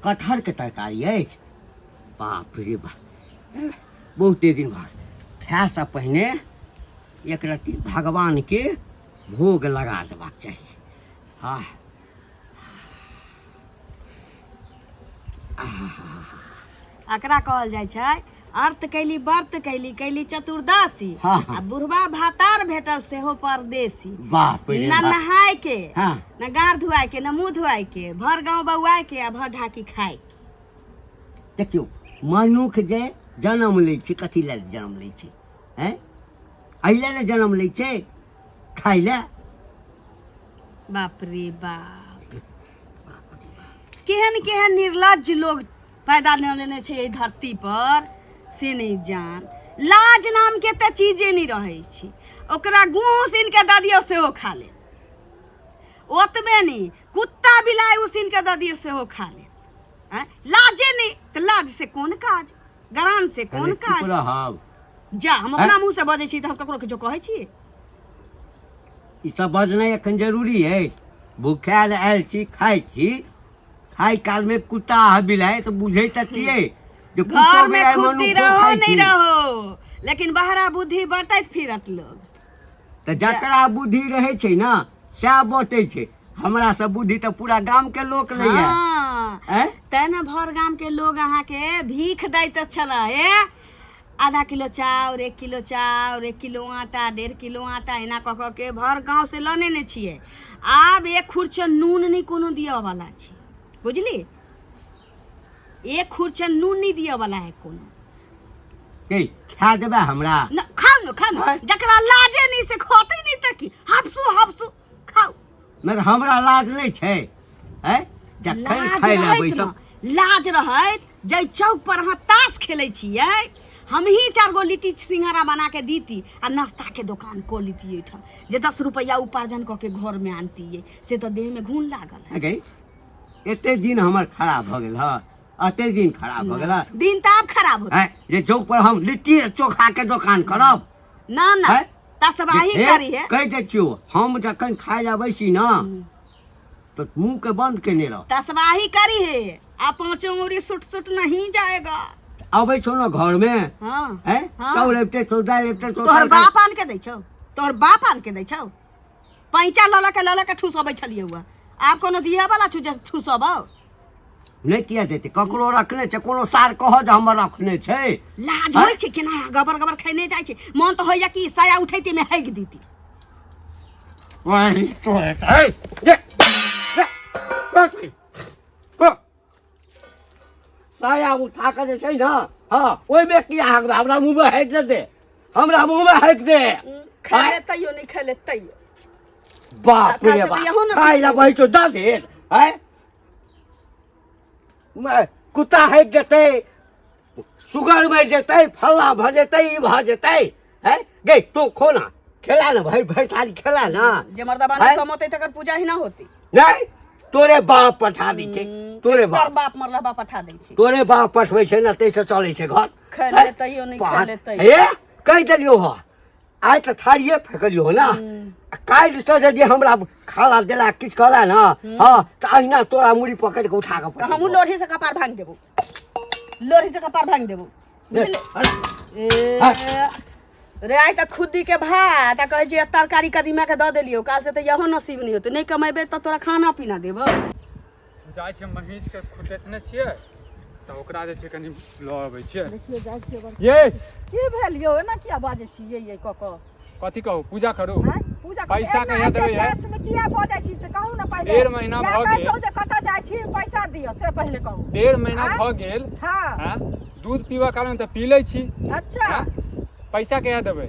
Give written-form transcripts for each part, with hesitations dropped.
कटहर के तरकारी अछि। बाप रे बाप, बहुते दिन भर खाए से पहिने एक रत्ती भगवान के भोग लगा देबाक चाही। हाँ एकरा कहल जाइ छै अर्थ कैली व्रत कैली कैली चतुर्दशी। हाँ, आ बुढ़वा भातार भेटल सेहो परदेसी। बाप रे न बाप। नहाय के हाँ। न गार धुआय के न मुँह धुआय के भर गाँव बउआय के आ भर ढाकी खाय के। देखियो मनुख जे जन्म लै छै कथी लए जन्म लै छै हैं? अइले ने जन्म लै छै खाइ लए। बाप रे बाप, केहन केहन निर्लज्ज लोग पैदा लेने छै एहि धरती पर से नहीं जान। लाज नाम के तो चीजे नहीं रहे छी। ओकरा गुह उसीन के दऽ दियौ सेहो खा ले। ओतबे नहीं, कुत्ता बिलाई उसीन के दऽ दियौ सेहो खा ले। लाजे नहीं तो लाज से कौन काज, गरान से कौन काज। जा हम अपना मुंह से बजे छी तो हम ककरो किछो कहै छी? ई सब बजनाइ एखन जरूरी अछि। भूखायल आयल छी, खाइ छी, खाइ काल में कुत्ता बिलाइ तो बुझै त छियै जे घर में खुद्दी रहो नहीं रहो, लेकिन बहरा बुद्धि बटैत फिरत लोग। तो जकरा बुद्धि रहे छै ना सएह बटै छै। हमरा सब बुद्धि तो पूरा गांव के लोक लै है। हाँ, तेना भर गांव के लोग अहाँ के भीख दैत छला। आधा किलो चाउर, 1 किलो चाउर, 1 किलो आटा, 1.5 किलो आटा एना कह के भर गांव से लने ने छिए। आब 1 खुरचन नून नहीं कोनो दिया वाला छी, बुझली? 1 खुरचन नून नहीं दिया वाला है कोनो। खा देबे हमरा? न खाओ न खाओ, जकरा लाजे नहीं से खोते नहीं त की हपसू हपसू खाओ। मगर हमरा लाज नहीं छै हैं? जखन खाइ ले बैस लाज रहत जे चौक पर अहाँ ताश खेलै छियै, हम ही 4 गो लिट्टी सिंघारा बना के दीती आ नाश्ता के दुकान को लीती ठाम जे 10 रुपया उपार्जन क के घर में आनती से तो देह में घून लागल है। एते दिन हमर खराब भ गेल है, अते दिन खराब भ गेल है। दिन तो अब खराब होता है जे चौक पर हम लिट्टी चोखा के दुकान करब ना ना तसबाही करी है। कह दे छियो हम जखन खाइ ले बैसी ना तो मुंह के बंद केने रह। तसबाही करी है, आ 5 उंगली सुट सुट नहीं जाएगा। अबै छौ ना घर में हाँ, हैं? चाउर लेते तो दाल लेते तो तोहर बाप आन के दै छौ, तोहर बाप आन के दै छौ। पैंचा लला के ठूसबै छलिए हुआ। आब कोनो दिया वाला छु जे ठूसबौ नहीं किया देते ककरो रखने छै, कोनो सार कह जे हमर रखने छै। लाज होय छै केना गबर गबर खैने जाय छै। मन तो होइया कि साया उठैती में हैग दीती। वही तो है ये को साया उठा के जे छै ना, हां ओइ में की हाक हमरा मुंह में हैक दे, हमरा मुंह में हैक दे। खाए तइयो नहीं खेले तइयो। बाप रे बाप, खाइ ला भाई तो द दे हैं? मैं कुत्ता हैक देते, सुगर में जेते, फल्ला भ जेते, ई भ जेते हैं? गे तू खोना खेला ना भाई, भाई थाली खेला ना। जे मर्दाबानी कमते तकर पूजा ही ना होती। नहीं तोरे बाप पठा दी छै, तोरे बाप मरला बाप पठा दै छै। तोरे बाप पठबै छै ना, तैसे चलै छै घर। खेले तइयो नहीं खेले तइयो। ए कह देलियो हो आइ त थारिए फेकलियो हो ना। काल्हि से यदि हमरा खाला देला किछ कहला ना, हां त अहिना तोरा मुड़ी पकड़ के उठा के हम लोढ़ी से कपार भांग देबो, लोढ़ी से कपार भांग देबो। रे आइ त खुद्दी के भात आ कहै छै तरकारी कदीमा के द देलियो, काल से त यहो नसीब नहीं होते। नहीं कमेबे त तोरा खाना पीना देबो। जाइ छै महीष के खुटेसने छियै त ओकरा जे छै कनी ल आबै छियै। देखियो जाइ छियै ये की भेल यो एना किया बाजै छियै ये कथी कहू पूजा करू? पूजा पैसा कहिया देबै है? देश में किया बाजै छी से कहू ना पहले। 1.5 महीना भ गेल। कहू जे कत जाइ छी पैसा दियो से पहले कहू। 1.5 महीना भ गेल। हां दूध पीबा कारण त पी लै छी। अच्छा पैसा कहिया देबै?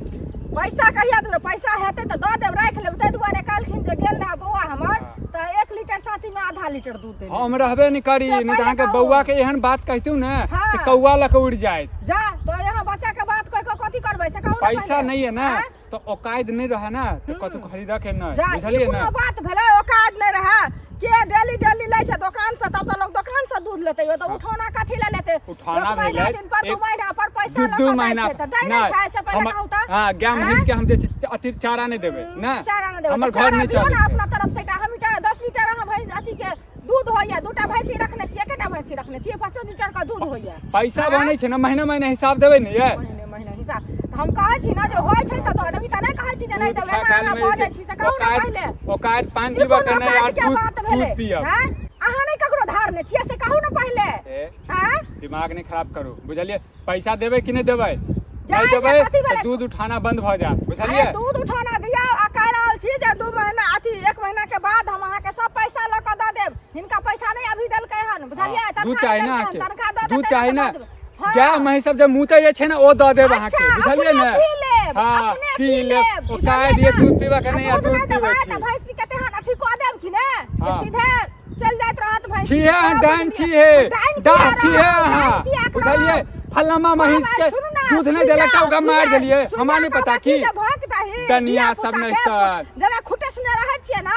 पैसा कहिया देबै? पैसा हेतै त द देब, राख लेब। तै दुआरे कालखिन जे गेल रहा बौआ हमर त 1 लीटर साथी में आधा लीटर दूध दे। हम रहबे नहीं करी, नहीं त अहाँके बौआ के एहन बात कहतू ना से कौआ लक उड़ जाए। जा तो यहाँ बच्चा के बात कह के कथी करबै से कहू ना। पैसा नहीं है ना तो औकात नहीं रहा ना तो कतु खरीदा के ना, बुझलिए ना? कोनो बात भेलै औकात नहीं रहा के डेली डेली लै छै दुकान से, तब त लोग दुकान से दूध लेतै। यो त उठौना कथी ले लेतै? उठौना भेलै दिन पर 2 महीना पर पैसा लगा 2 महीना छै त दै नै छै से पहले कहू त। हां गाय महीष के हम जे अति चारा नहीं देबै ना, चारा नहीं देबै। हमर घर नहीं चलै छै। अपना तरफ से हम 10 लीटर अहाँ भैंस अथी के दूध होइए, 2टा भैंसी रखने छियै, एकेटा भैंसी रखने छियै, 5 लीटर का दूध होइए। पैसा बनै छै ना, महीना महीना हिसाब देबै ने ये। महीने हिसाब त हम कहै छी ना जे होय छै त अभी त नै कहै छी जे नै देबै, अहाँ बजै छी से कहू ना पहिले। ओकायत पान पीबा के नै यार, दूध पियब। हैं अहाँ नै ककरो धारने छियै से कहू ना पहिले। हैं दिमाग नहीं खराब करू, बुझलिए? पैसा देबै कि नहीं देबै? जाय नहीं देबै कथी तो भेलै? दूध उठाना बंद भ जायत, बुझलिए? दूध उठाना दिया आ कह रहल छी जे 2 महीना अथी 1 महीना के बाद हम अहाँ के सब पैसा ल क द देब। हिनका पैसा नहीं अभी देलकै हन, बुझलिए? दूध चाही ना, तनखा द दूध चाही ना। गाय महिष सब जब मुते जे छै ना ओ द देब अहाँ के, बुझलिए ना? हां पी लेब, ओकाय दिए दूध पीबा के नहीं, दूध पीबै छी त भैंसी के तेहन अथी क देब कि ने सीधे चल जात रहत भैंसी। छिए डाइन छिए, डाह छिए अहाँ, बुझलिए? फलमा महिष के दूध नहीं देलक त ओकरा मार देलिए, हमरा नहीं पता की दनिया सब नहीं तर जरा खुटे से रह छिए ना,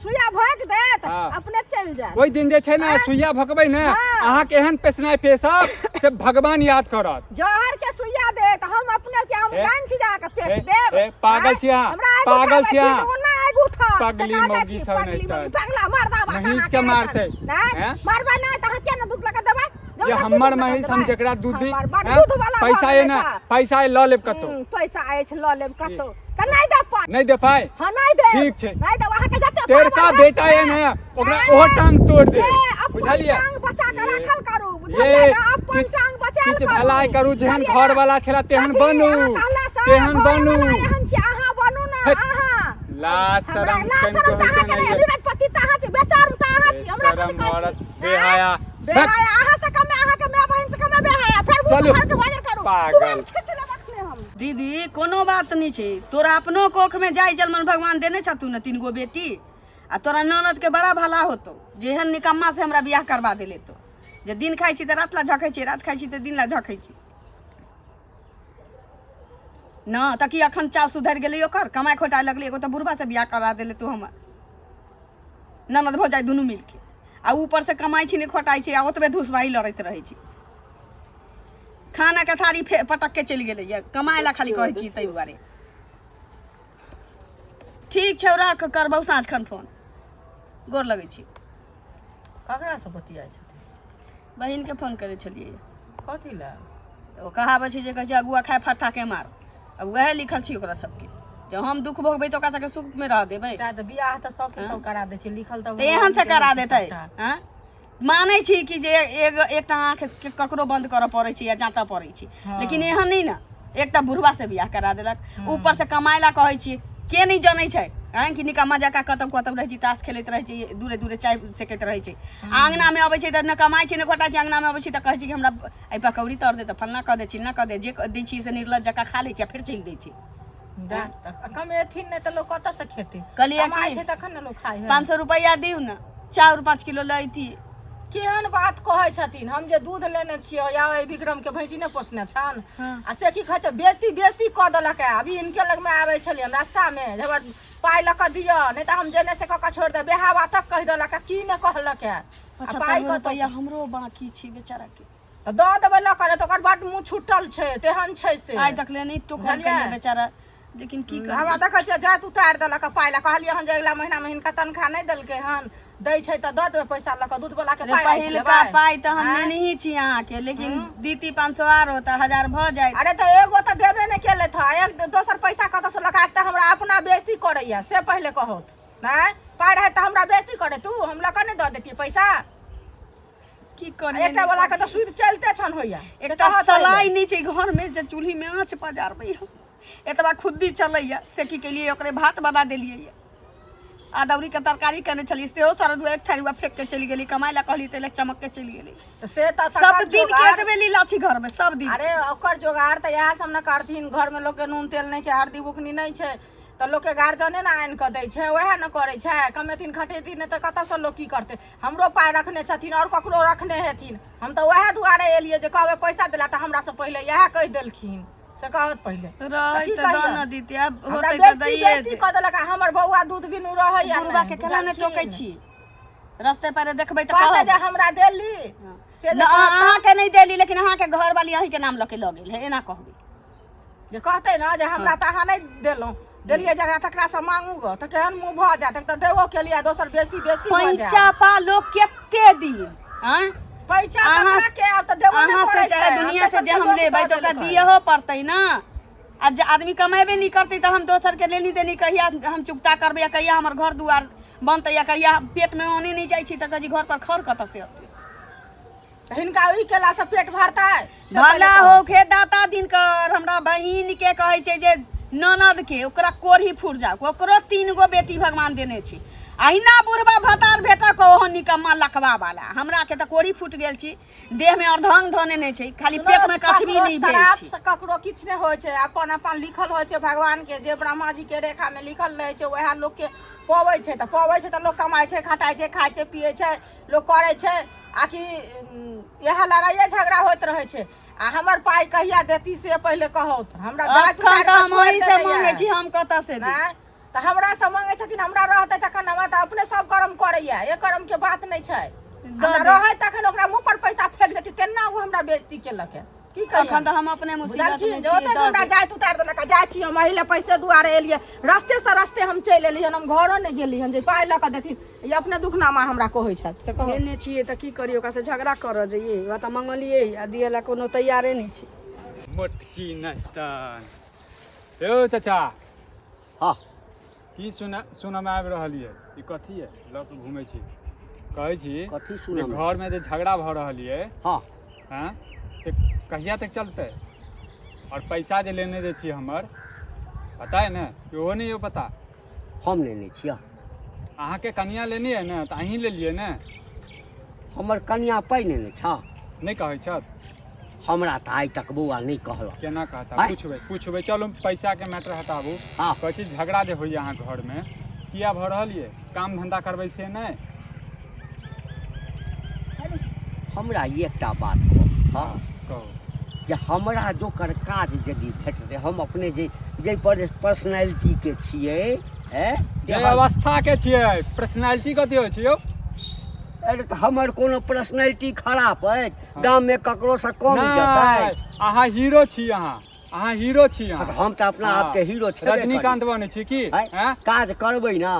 सुइया भोग देत अपने चल जाए। ओई दिन जे छै ना सुइया भकबै ना, अहाँ के एहन पेसनाय पेशब से भगवान याद करत। जहर के सुइया देत हम अपने के हम डाइन छी जा के पेस देब। पागल छी अहाँ, पागल छी अहाँ। पगली मौगी सब नहीं तर पगला मार दा महिष के मारते हैं, मारबा नहीं त के ना दूध लगा देबा। ये हमर महिष हम जेकरा दूध दी पैसा है ना, पैसा ल लेब कतो, पैसा आए छ ल लेब कतो त नहीं दे पाए, नहीं दे पाए। हां नहीं दे, ठीक छै, नहीं दे वहां के जते तेर का बेटा है ना ओकरा ओहो टांग तोड़ दे, बुझलिए? टांग बचा के रखल करू, बुझलिए ना? अपन टांग बचा के किछ भलाई करू, जेहन घर वाला छला तेहन बनू, तेहन बनू। एहन छी अहाँ बनू ना, अहाँ ला शरम कनिको होय छै नहीं, पति त अहाँ छी, बेशर्म त अहाँ छी, हमरा कथि कहै छी? बेहाया बेहाया अहाँ से कम अहाँ के माय बहन से कम बेहाया, फिर मुंह भर के बाजार करू, तुरंत खींच ले रखले हम। दीदी कोनो बात नहीं छै, तोरा अपनो कोख में जाय जलमन भगवान देने छतू न 3 गो बेटी, आ तोरा ननद के बड़ा भला होतो, जेहन निकम्मा से हमरा बियाह करवा देले तो, जे दिन खाइ छी त रात ला झकै छी, रात खाइ छी त दिन ला झकै छी ना। त की अखन चाल सुधर गेलै ओकर, कमाई खोटाय लगलै, एगो त बुढ़वा से बियाह करा देले तू हमर ननद भ जाय दुनू मिल के, आ ऊपर से कमाई छी नहीं खोटाई छी, आ ओतबे धुसबाई लड़ैत रहै छी। खाना के थारी पटक के चल गेलै ये, कमाए ला खाली कहै छी तै दुआरे। ठीक छै रख, करबौ साँझ खन फोन, गोर लगै छी। ककरा से बतियाइ छै? बहिन के फोन करे छलिए, कथि ला? ओ कहावत छै जे कहै छै अगुआ खाए फट्टा के मार, अब वएह लिखल छी ओकरा सबके, जब हम दुख भोगबै तो ओकरा सबके सुख में रह देबै। त बियाह त सब के सब करा दे छै, लिखल त एहन से करा देतै। हां मानै छी कि जे एकटा आँख ककरो बंद करऽ पड़ै छै या जाँता पड़ै छै, लेकिन एहन नहीं ना, एकटा बुढ़वा से बियाह करा देलक, ऊपर से कमाए ला कहै छी, के नहीं जानै छै हैं कि निकम्मा जका कतब कतब रहै छी, ताश खेलैत रहै छी, दूरे दूरे चाय सेकैत रहै छै, आंगना में अबै छै त न कमाइ छै न खोटाइ छै, आंगना में अबै छै त कहै छै कि हमरा आई पकौड़ी तर दे, त फलना क दे, चिन्ना क दे, जे दै छी से निर्लज जका खा लै छै फिर चलि दै छै। कमेथिन नहीं त लोग कत से खेतै? कमाइ छै तखन न लोग खाइ है। 500 रुपया दिउ न, चाउर 5 किलो लैती। केहन बात कहै छथिन, हम जे दूध लेने छियै या विक्रम के भैंसी ने पोसने छन, आ से की कहै छै बेइज्जती बेइज्जती क देलक है। अभी इनके लग में आबै छलियन रास्ता में, जब पाई ल क दिय नहीं त हम जेने से क क छोड़ दे, बेहावा तक कह देलक है, की ने कहलक है। पाई रुपया हमरो बाकी छी बेचारा के, त द देबै ल करे, त ओकर बड मुंह छुटल छै, तेहन छै से आइ तक ले नहीं टोकल के बेचारा, लेकिन की कर हमरा देखै छै जात उतार देलक पाई ल, कहलिए हन जे अगला महीना में हिनका तनखा नहीं देलकै हन, दै छै त द देबै पैसा ल क, दूध वाला के पाई पहिलका पाई त हम लेने ही छी अहाँ के, लेकिन दीती 500 आर होता 1000 भ जाय। अरे त एगो त देबे नहीं केले था, एक दोसर पैसा कत से लगा के हमरा अपना बेइज्जती करैया, से पहले कहत नहीं पाई रहे त हमरा बेइज्जती करे, तू हम ल क नहीं द देती पैसा। की करे एकटा वाला के त सुई चलते छन होइया, एकटा सलाई नहीं छै घर में जे चूल्ही में आंच पजारबै हम, एतबा खुद्दी चलैया से की के लिए ओकरे भात बना देलिए, आदौरी के तरकारी करने छलिए, सेहो सारा दू एक थारी फेंक के चली गेली, कमाई ला कहली तेले चमक के चली गेली, से त सब दिन के देबे लीला छी घर में सब दिन। अरे ओकर जोगाड़ त यह सब न करथिन, घर में लोग के नून तेल नहीं छै, हरदी बुकनी नहीं छै, त लोग के गार्जियने न आन के दै छै, वह न करे छै, कमेथिन खटेथिन त कत से लोग की करते। हमरो पाई रखने छथिन और ककरो रखने हेथिन, हम त वह दुआरे एलिए जे कहबे पैसा देला त हमरा से पहले यह कह देलखिन, से कहत पहले रही त दाना दीती, अब होतै त बेइज्जती दैए बेइज्जती क देलक, हमर बौआ दूध बिनु रहैया, बुढ़वा के केना ने टोकै छी, रास्ते पर देखबै त कहते कहब जे हमरा देली से न, अहाँ के नहीं देली, लेकिन अहाँ के घर वाली अहीं के नाम ल के ल गेल है, एना कहबै जे कहते न जे हमरा त अहाँ नहीं देलौ, देलिए जकरा तकरा से मांगू ग, त केहन मुंह भ जात, त देबो के लिए दोसर बेइज्जती बेइज्जती भ जाय। पैंचा पा लोग के हैं पैसा अहाँ कमा के अब त देबो अहाँ से चाहे दुनिया से जे हम लेबै तो ओकरा दियहो पड़तै ना। आ जे आदमी कमेबे नहीं करतै तो हम दोसर के लेनी देनी कहिया हम चुकता करबै, या कहिया हमर घर दुआर बनतै, या कहिया पेट में आने नहीं जाइ छी त कजी घर पर खर कत से अतै। हिनका ओही केला से पेट भरता है भला होखे दाता दिनकर हमरा बहिन के कहै छै जे ननद के ओकरा कोढ़ी फूट जाओ, ओकरो 3 गो बेटी भगवान देने छी। अहिना बुढ़बा भतार भेटा को ओहन निकम्मा लकवा वाला हमरा के त कोढ़ी फूट गेल छी, देह में अर्धंग धने नहीं छै, खाली पेट में कछबी नहीं भेल छी। से ककरो किछ नहीं होय छै, अपन अपन लिखल होय छै भगवान के, जे ब्रह्मा जी के रेखा में लिखल रहे छै वएह लोग के पबै छै त लोग कमाय छै, खटाय छै, खाय छै, पिए छै, लोग करे छै। आकि यह लड़ाइए झगड़ा होत रहे छै। आ हमर पाई कहिया देती से पहले कहौ त हमरा जात अखन त हम ओही से मांगे छी, हम कत से दी त हमरा से मांगे छथिन, हमरा रहते तखन हम त अपने सब कर्म करैया, एक कर्म के बात नहीं छै। रहे तखन ओकरा मुंह पर पैसा फेंक देती, केना वो हमरा बेइज्जती केलक है। की करी अखन त हम अपने मुसीबत में छी। हमरा जात उतार देलक, जाय छी हम अहिले पैसे दुआरे एलिए, रस्ते से रस्ते हम चल एलिए, हम घरो नहीं गेली हन जे पाई ल के देथिन। ये अपने दुखनामा हमरा कहै छै त कह लेने छिए त की करियो, ओकरा से झगड़ा कर जइए, वा त मंगलिए आ दिएला कोनो तैयारे नहीं छी। मोटकी नहतन ए चाचा हाँ की सुना में आबि रहल ये, ई कथी है लऽ के घूमै छी? कहै छी कथी जे सुनम? घर में जे झगड़ा भ रहल ये हाँ हैं से कहिया तक चलते? और पैसा जे लेने दे छी हमर पता है ना, ओहो नहीं हो पता। हम लेने छियै, अहाँ के कनिया लेनी है ना, तो अहीं ले लिए ना। हमर कनिया पाइ लेने छ, नहीं कहै छत? हमरा त आइ तक बौआ नहीं कहलक। केना कहता? आँय? पूछबे चलो पैसा के मैटर हटाबू। हाँ। कहै छी झगड़ा जे होइए अहाँ घर में किया भ रहल ये? काम धंधा करबै से नहीं? हमरा एकटा बात कह, हाँ कहू। जे हमरा जोकर काज यदि भेटतै, हम अपने जे पर्सनैलिटी के छियै जे अवस्था के छियै, पर्सनालिटी कथी होइ छै यौ? अरे त हमर कोनो पर्सनैलिटी खराब अछि? गाम में ककरो से कम इज्जत अछि? अहाँ हीरो छी, अहाँ हीरो छी। अहाँ हम त अपना आप के हीरो छेबे करी। रजनीकांत बनै छी की? हैं? काज करबै ना,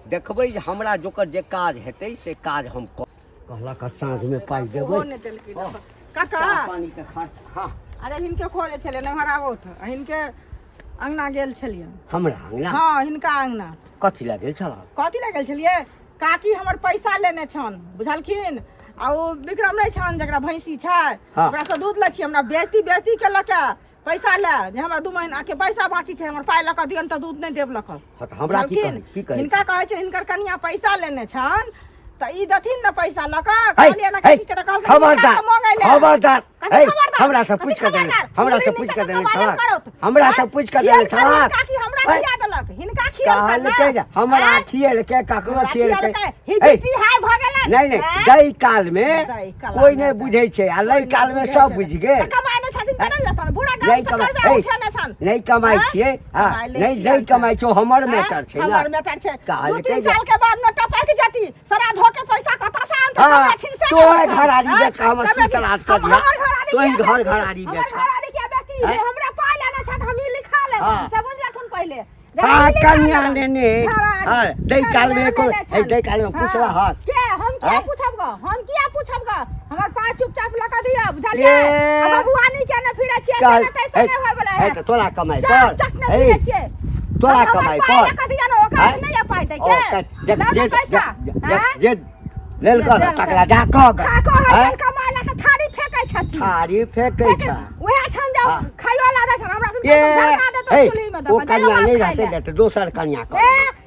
देखबै जे हमरा जोकर जे काज हेतै से काज हम कहलक साँझ में पाइ देबै। ओहो नहीं देलकै काका। पानी के खर्च हाँ अरे हिनके खोले छले न हमरा आबो त हिनके अंगना गेल छलियन। हमरा अंगना हाँ हिनका अंगना कथी लए गेल छल? कथी लए गेल छलिए? काकी हमर पैसा लेने छन, बुझलखिन? आ ओ विक्रम नहीं छन जकरा भैंसी छै, हाँ। ओकरा से दूध लै छी, हमरा बेइज्जती केलक पैसा ले, जे हमरा 2 महीना के पैसा बाकी छै, हमर पाइ ल के दियन त दूध नहीं देबलक। हाँ, त हमरा की कहै? हिनका कहै छै हिनकर कनिया पैसा लेने छन त ई दथिन न पैसा ल के, है, कहलिए न है, काकी के त कहलकै खबरदार खबरदार कथी है, खबरदार? हमरा से पूछ के देने, हमरा से पूरी पूछ नीचा के देने कमाल छला, करत। हमरा से पूछ के देने छला। काकी हमरा है, खिया देलक, हिनका खिया कहल के जे हमरा खियल के ककरो खियल के ही बीपी हाई भ गेलन। नहीं नहीं, गई काल में गई काल कोई में नहीं बुझे छे, आ लई काल में सब बुझ गेल। कमाने छथिन त नहीं लतन, बूढ़ा गाम नहीं से कमाई, कर्जा उठेने छन। नहीं कमाई छिए, हाँ नहीं कमाई छो, हमर मैटर छे ना, हमर मैटर छे। कहल 2-3 के साल के बाद न टपक जाती, सरा धो के पैसा कता से आन हाँ, तो तोहे घरारी बेच के हमर सुसराज कर दिया, तोही घर घरारी बेच के। घरारी के बेचती हैं? हमरा पाइ लेने छत, हम ई लिखा ले हाँ। से बुझलथुन पहले। हाँ कन्या लेने, हाँ दई काल में को दई काल में पूछला हां के हम क्या हैं? पूछब ग, हम क्या पूछब ग? हमर पाइ चुपचाप लगा दिया, बुझलिए? ये- अब बबुआनी के न फिरे छिए, चल, से तैसे नहीं होय वाला है। है, तोरा कमाई चल, पर, चक न है, फिरे छिए, तोरा हमर कमाई पाइ पर, लगा दिया न, ओकरा हैं? नहीं पाइ दे ओ, के लाना पैसा हैं? जे लेल कर तकरा जा कह ग, खा को हैं? हसन कमाइ ला के थारी फेकै छथि। थारी फेंकै छ। उहे छन जा हाँ। खाइयो ला दे छन, हमरा ये संग झलका दे तो है, चुल्ही में दे वो के, कन्या जरूर नहीं खाइ रहते ले। देते दोसर कन्या कर,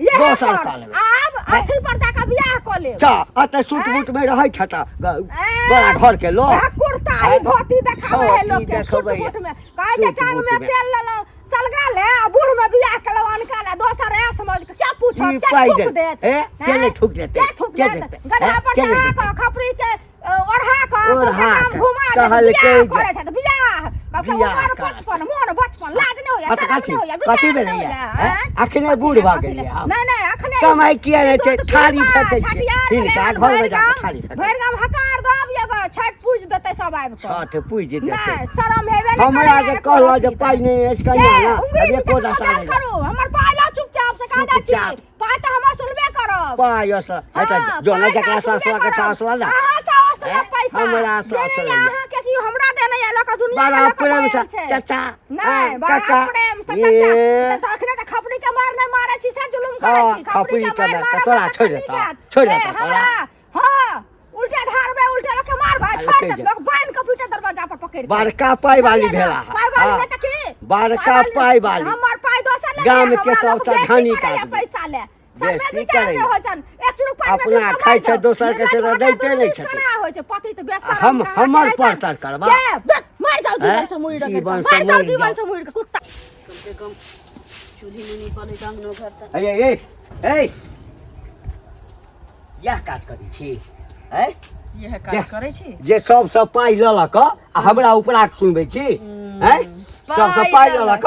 ये दोसर कर लेबै। अब अथी पर जाके बियाह क ले। चा अते सूट बूट में रहै छ त तोरा घर के लोग कुर्ता ई धोती देखावे है लोग के सूट देखबै। बूट में, कहै छै सूट टांग बूट में में। तेल लेलो सलगा ले, आ बूढ़ में बियाह केलो अनका ले, दोसर है समझ के क्या पूछो, ई क्या पाइ थूक दे, देत? ए, के नहीं थूक देते? क्या थूक के देत? देते? गधा हैं? पर के नहीं चढ़ा देते? के खपरी के ओढ़ा के ओढ़ा ससुराल के, घुमा दे, कहल बियाह के जे- करे छै त बियाह कब बियाह उमर करे बचपन मोर बचपन लाज नहीं होया, शरम कथी नहीं होया, कथी विचार भेलै नहीं है? होया, हैं? अखने बूढ़ भऽ गेलियै हम। नहीं नहीं अखने कमाई किया नहीं छै, दूध थारी पीबा, फेंकै छै, छठियार हिनका भेलै, घर में भरि जाके गाम- थारी फेंकै। भरि गाम हकार दब ये ग, छठ पूज देतै सब आबि के। छठ पूज देते। नहीं शरम हेबे नहीं हमरा करे, जे एको कहलो रत्ती जे तऽ। पाइ नहीं अछि कन्या ए, ना, उंगली अब नीचा एको के दशा मजाक नहीं करू, हमर पाइ लो चुपचाप से कहा जाइ छी, चुपचाप। पाइ तऽ हम सुनबे करब। पाइ असला है त हाँ, जोना पाइ जकरा तऽ सुनबे ससुरा के करब। छासला ना अहाँ सब ला पैसा हमरा से देने चलैया। यहाँ के कि हमरा देने या लोक दुनिया बड़ा के लोक प्रेम बैल से छै। चाचा नहीं बड़ा काका प्रेम से ये चाचा त अखने त खपड़ी के मार नहीं मारे छी से जुलुम करे छी खपड़ी के के मार मार, मारे तोरा त छोड़ कनी देता, जात। छोड़ ए, देता हमरा हां उल्टे धार में उल्टे लोग के मार भाई अरे छोड़ कही दे जा। लोग बांध के पीछे दरवाजा पर पकड़ के बड़का पाई वाली भेला पाई वाली है त की बड़का पाई वाली हमर पाई दोसर ले गाम के हमरा सब लोग बेइज्जती धनी करैया आदमी। पैसा ले बेइज्जती विचार करैया। हो जन एक चुरुक पाई में अपना खाइ छै, दोसर के से दैते नहीं छथिन। केना होइ छै पति त बेसर हम हमर परतर करबा मार जाओ जीवन से मुड़ी जीवन मार से जाओ मुड़ी जीवन जाओ। से मुड़ी के कुत्ता कम से कम चूल्ही में नहीं पड़े अंगनो घर तक ए ए यह काज करै छी ए यह जे- काज करै छी जे सबसँ पाइ ललक आ हमरा उपरा के सुनबै छी हैं सबसँ पाइ ललक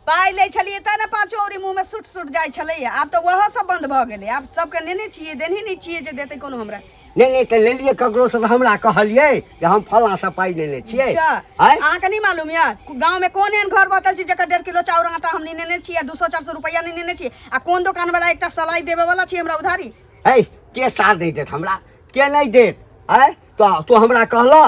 पाइ लै छलियै त ने पाँचो औरी मुँह में सुट सुट जाइ छलैया आब तो वह सब बंद भ गेलै आब सबके नेने छियै देनही नहीं छियै जे देतै कोनो हमरा नहीं तऽ लेलियै ककरो से हमरा कहलियै कि हम फलां से पाइ लेने छियै अच्छा हैं अहाँके नहीं मालूम या गांव में कौन एहन घर बतल छै जकर 1.5 किलो चाउर आटा हम नहीं नेने छियै 200-400 रुपया नहीं नेने छियै आ कोन दुकान वाला एकटा सलाई देवे वाला छी हमरा उधारी है के साथ नहीं देत हमरा के नहीं देत हैं तो हमरा कहला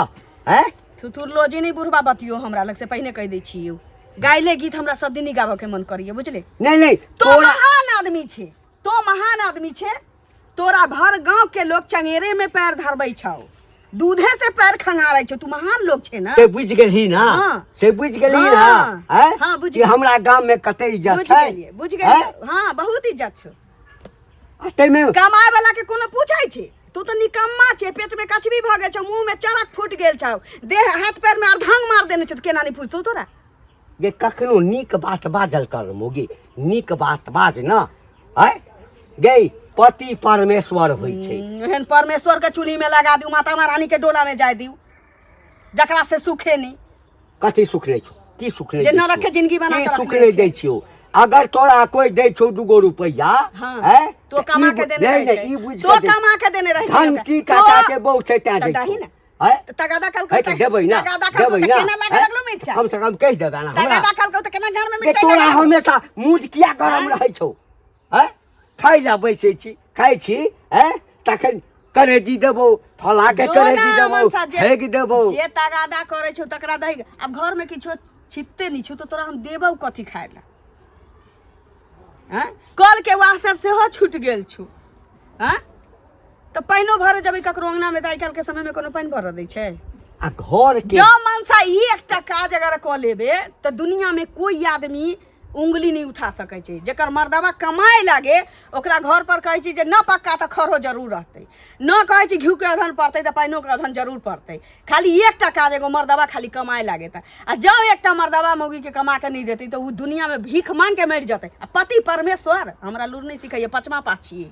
हैं थुथुरलोजी नहीं बुढ़बा बतियो हमरा लग से पहले कह दै छियै गाइले गीत हमरा सब दिन गाबे के मन करिए बुझले नहीं तो तोरा महान आदमी छे तो महान आदमी छे तोरा भर गांव के लोग चंगेरे में पैर धरबै छौ दूधे से पैर खंगारै छौ तू महान लोग छे ना से बुझ गेलही ना हाँ। से बुझ गेलही हाँ। ना हैं हाँ, बुझ कि गेली। हमरा गांव में कते इज्जत बुझ छै गेलिए हाँ बहुत इज्जत छौ तैमे कमाए वाला के कोनो पूछै छे तू तो निकम्मा छे पेट में कचबी भ गेल छौ मुंह में चरक फूट गेल छौ देह हाथ पैर में अर्धंग मार देने छौ केना नहीं पूछतौ तोरा ये कखनो नीक बात बाजल कर मोगी नीक बात बाज ना है गई पति परमेश्वर होइ छै एहन परमेश्वर के चूल्ही में लगा दियो माता महारानी के डोला में जाय दियो जकरा से सुखे नहीं कथी सुख नहीं छौ की सुख नहीं जे दै न छियौ? रखे जिंदगी बना की के सुख रखले नहीं छै। दै छियो अगर तोरा कोई दै छौ 2 रुपया हाँ, हैं तो कमा के देने नहीं रहे नहीं ई छै। बुझ तो कमा के देने रहे छै घंटी ओकरा। काका तो- के बहु छै ता दै दही छौ ना। हैं तगादा कल है तऽ देबै ना तगादा कल देबै ना केना लागे हैं? लगलो मिर्चा कम से कम कह देबे ना हमरा तगादा कल तो केना घर में के मिर्चा तोरा लगलो? हमेशा मूड किया गरम हाँ? रहै छौ हैं खाइ ला बैसै छी खाइ छी हैं तखन करेजी देबो फला के जो करेजी ना देबो मनसा जे- फेंक देबो जे तगादा करे छौ तकरा दही अब घर में किछो छिपते नहीं छौ तो तोरा हम देबौ कथी खाय ला हैं कल के वासर से हो छूट गेल छौ हैं तो पाइनो भरे जब ककरो अंगना में दाई काल के समय में कोनो पाइन भर दै छै आ घर के जो मनसा एकटा काज अगर क लेबे तो दुनिया में कोई आदमी उंगली नहीं उठा सकै छै जेकर मर्दबा कमाए लागे ओकरा घर पर कहै छी जे न पक्का तो खरो जरूर रहतै न कहै छी घी के अधन पड़तै तो पाइनो के अधन जरूर पड़तै खाली एकटा काज एगो मर्दबा खाली कमाए लागे त आ जब एकटा मर्दबा मौगी के कमा के नहीं देतै तो उ दुनिया में भीख मांग के मर जतै आ पति परमेश्वर हमरा लूर नहीं सिखैया 5वां पास छियै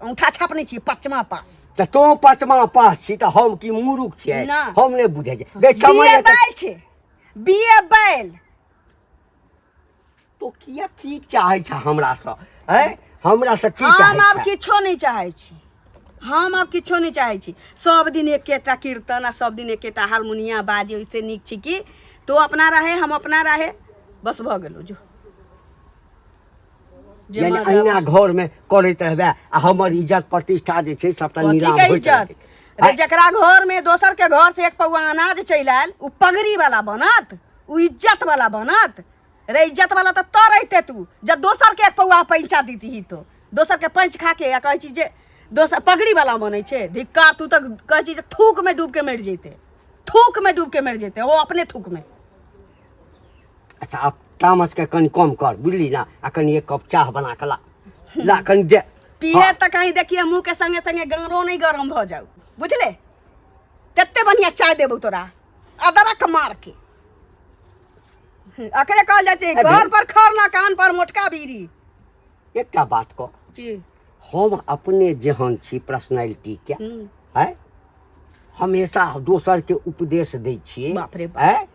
औंठा छापने छियै 5वां पास त तो 5वां पास छी त हम की मूर्ख छियै ना। हम नहीं बुझै छै बे बीए समय बैल छै बीए बैल तो किया की चाहै छ हमरा से हैं हमरा से की हम चाहै आब छ किछो नहीं चाहै छी हम आब किछो नहीं चाहै छी सब दिन एकेटा कीर्तन आ सब दिन एकेटा हारमोनिया बाजे ओइसे नीक छी कि तो अपना रहे हम अपना रहे बस भ गेलो जो जे यानी मर्द अहिना घर में करैत रहबे आ हमर इज्जत प्रतिष्ठा जे छै सबटा कथी नीलाम के होइत इज्जत रहतै। रे जकरा घर में दोसर के घर से एक पौआ अनाज चलि आयल उ पगड़ी वाला बनत उ इज्जत वाला बनत रे इज्जत वाला तो रहते तू जब दोसर के एक पौआ पैंचा दीती तो दोसर के पैंच खा के या कहै छी जे दोसर पगड़ी वाला बनै छै धिक्कार तू तो कहै छी जे थूक में डूब के मर जैते थूक में डूब के मर जैते वो अपने थूक में अच्छा अब तामस के कनी कम कर बुझली ना आ कनी एक कप चाह बना के ला कनी दे पिए त कहीं देखिए मुंह के संगे संगे गंगरो नहीं गरम भ जाऊ बुझले तत्ते बढ़िया चाय देबो तोरा अदरक मार के अकरे कहल जाइ छै घर पर खरना कान पर मोटका बीड़ी एकटा बात कह जी हम अपने जेहन छी पर्सनैलिटी के है हमेशा दोसर के उपदेश दै छियै बाप रे बाप। हैं